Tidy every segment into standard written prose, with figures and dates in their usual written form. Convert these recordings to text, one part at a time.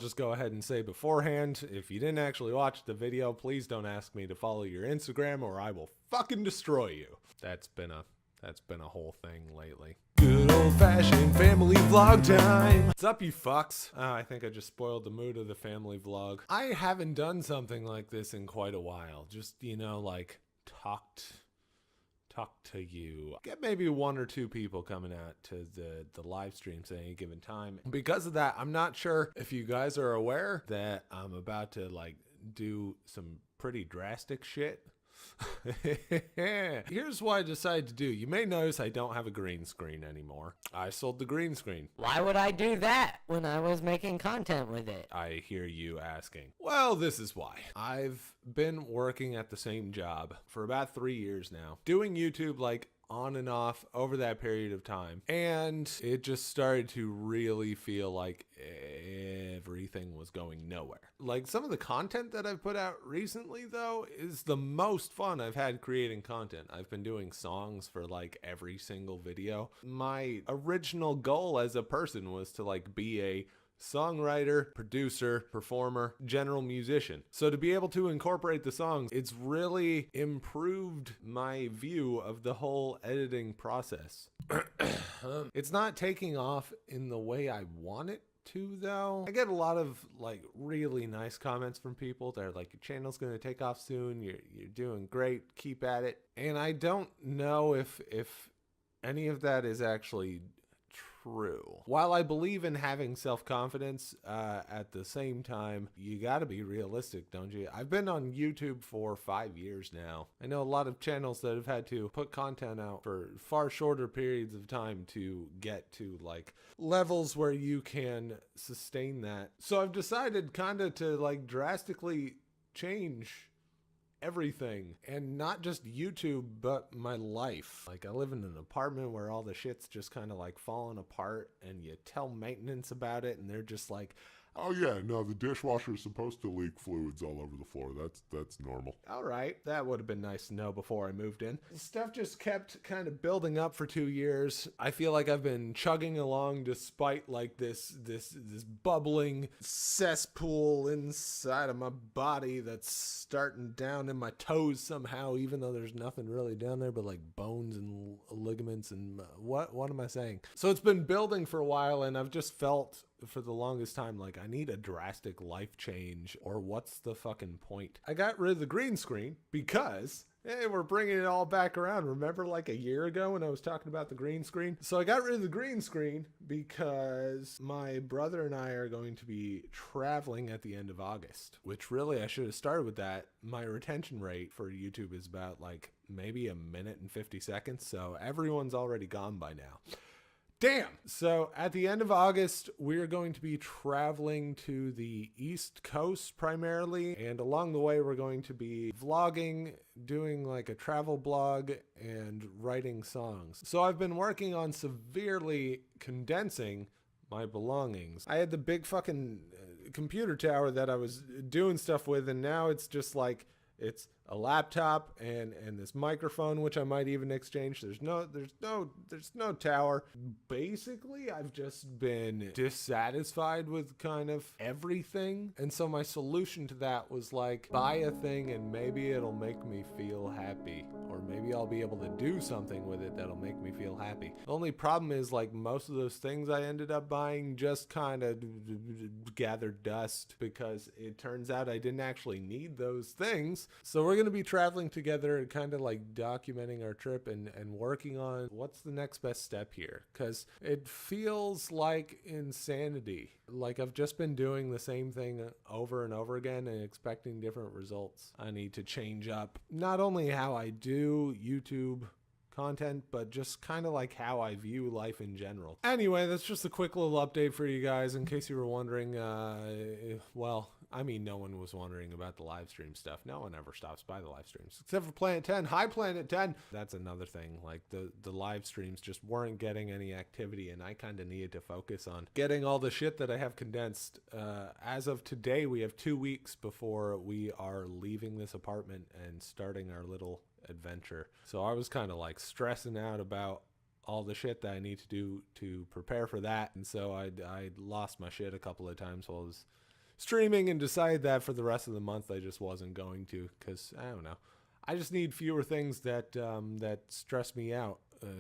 Just go ahead and say beforehand, if you didn't actually watch the video, please don't ask me to follow your Instagram or I will fucking destroy you. That's been a whole thing lately. Good old-fashioned family vlog time. What's up, you fucks? I think I just spoiled the mood of the family vlog. I haven't done something like this in quite a while. Just, you know, like talk to you. Get maybe one or two people coming out to the live streams at any given time. Because of that, I'm not sure if you guys are aware that I'm about to like do some pretty drastic shit. Here's what I decided to do. You may notice I don't have a green screen anymore. I sold the green screen. Why would I do that when I was making content with it? I hear you asking. Well, this is why. I've been working at the same job for about 3 years now, doing YouTube like on and off over that period of time, and it just started to really feel like everything was going nowhere. Like, some of the content that I've put out recently though is the most fun I've had creating content. I've been doing songs for like every single video. My original goal as a person was to like be a songwriter, producer, performer, general musician. So to be able to incorporate the songs, it's really improved my view of the whole editing process. It's not taking off in the way I want it to, though. I get a lot of like really nice comments from people. They're like, your channel's gonna take off soon, you're doing great, keep at it. And I don't know if any of that is actually true. While I believe in having self-confidence, at the same time, you gotta be realistic, don't you? I've been on YouTube for 5 years now. I know a lot of channels that have had to put content out for far shorter periods of time to get to like levels where you can sustain that. So I've decided kind of to like drastically change everything, and not just YouTube, but my life. Like, I live in an apartment where all the shit's just kind of like falling apart, and you tell maintenance about it and they're just like, oh yeah, no, the dishwasher is supposed to leak fluids all over the floor. That's normal. all right, that would have been nice to know before I moved in. Stuff just kept kind of building up for 2 years. I feel like I've been chugging along despite like this bubbling cesspool inside of my body that's starting down in my toes somehow, even though there's nothing really down there but like bones and ligaments and what am I saying? So it's been building for a while, and I've just felt for the longest time like I need a drastic life change, or what's the fucking point? I got rid of the green screen because hey, we're bringing it all back around. Remember like a year ago when I was talking about the green screen? So I got rid of the green screen because my brother and I are going to be traveling at the end of August, which really I should have started with that. My retention rate for YouTube is about like maybe 1 minute and 50 seconds. So everyone's already gone by now. Damn. So at the end of August, we're going to be traveling to the East Coast primarily. And along the way, we're going to be vlogging, doing like a travel blog, and writing songs. So I've been working on severely condensing my belongings. I had the big fucking computer tower that I was doing stuff with, and now it's just like, it's a laptop and this microphone, which I might even exchange. There's no tower. Basically, I've just been dissatisfied with kind of everything. And so my solution to that was like, buy a thing and maybe it'll make me feel happy, or maybe I'll be able to do something with it that'll make me feel happy. The only problem is like most of those things I ended up buying just kind of gathered dust, because it turns out I didn't actually need those things. So we're going to be traveling together and kind of like documenting our trip and working on what's the next best step here, because it feels like insanity. Like I've just been doing the same thing over and over again and expecting different results. I need to change up not only how I do YouTube content, but just kind of like how I view life in general. Anyway, that's just a quick little update for you guys in case you were wondering. Well, I mean, no one was wondering about the live stream stuff. No one ever stops by the live streams except for Planet 10. Hi, Planet 10. That's another thing. Like the live streams just weren't getting any activity, and I kind of needed to focus on getting all the shit that I have condensed. As of today, we have 2 weeks before we are leaving this apartment and starting our little adventure. So I was kind of like stressing out about all the shit that I need to do to prepare for that. And so I lost my shit a couple of times while I was streaming and decided that for the rest of the month I just wasn't going to, because I don't know. I just need fewer things that that stress me out.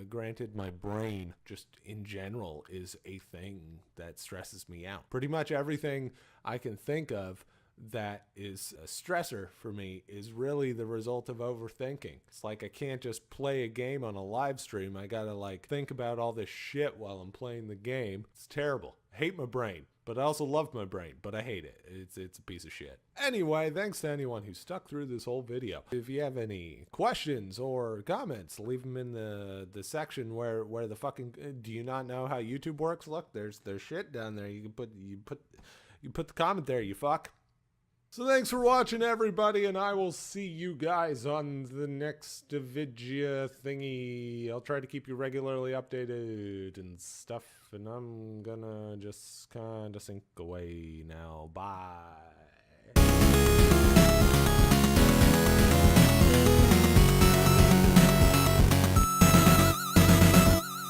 Granted, my brain just in general is a thing that stresses me out. Pretty much everything I can think of that is a stressor for me is really the result of overthinking. It's like I can't just play a game on a live stream. I gotta like think about all this shit while I'm playing the game. It's terrible. I hate my brain, but I also love my brain, but I hate it. It's a piece of shit. Anyway, thanks to anyone who stuck through this whole video. If you have any questions or comments, leave them in the section where the fucking, do you not know how YouTube works? Look, there's shit down there. You put the comment there, you fuck. So thanks for watching, everybody, and I will see you guys on the next video thingy. I'll try to keep you regularly updated and stuff, and I'm gonna just kind of sink away now. Bye.